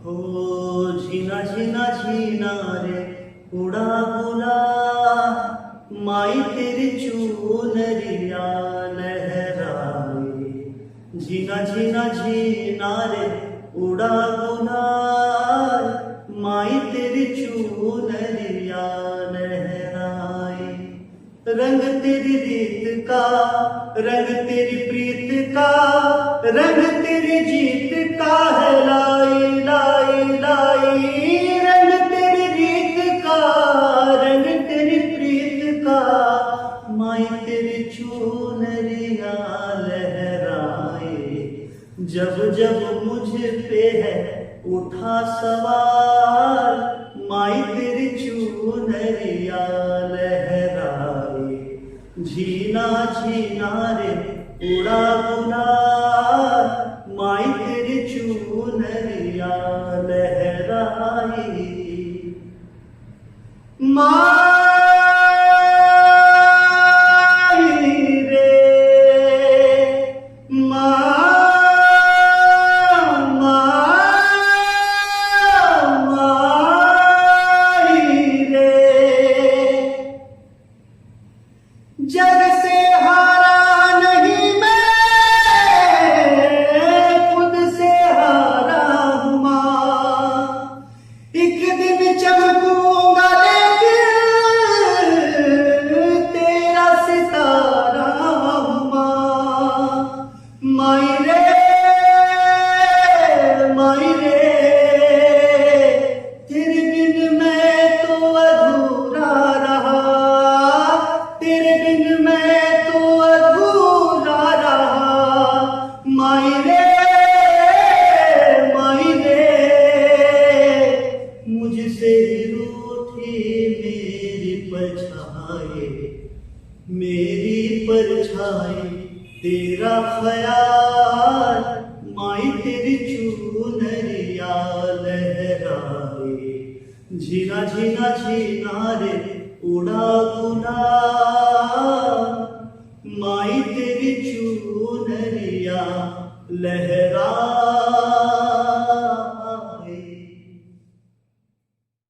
हो झीना झीना झीना रे उड़ा बुला, माई तेरी चूनरिया लहराए। झीना झीना झीना रे उड़ा बुला, माई तेरी चूनरिया लहराए। रंग तेरी रीत का, रंग तेरी प्रीत का, रंग तेरी जीत का है लाई लाई लाई। रंग तेरी रीत का, रंग तेरी प्रीत का, माई तेरी चूनरिया लहराए। जब जब मुझ पे है उठा सवार, माई तेरी चूनरिया लहराए। झीना झीना रे उड़ा गुलाल, माई तेरी चूनरिया लहराए। जग से हारा नहीं मैं, खुद से हारा हूँ माँ। एक दिन चमकूंगा लेकिन तेरा सितारा हूँ माँ। माई रे माई रे, तेरे बिन मैं तो अधूरा रहा। तेरे बिन मैं तो अधूरा रहा। माई रे मुझसे रूठी मेरी परछाई, मेरी परछाई तेरा ख्याल। माई तेरी चूनरिया लहराए। झीना झीना झीना रे उड़ा गुलाल, माई तेरी चूनरिया लहराए।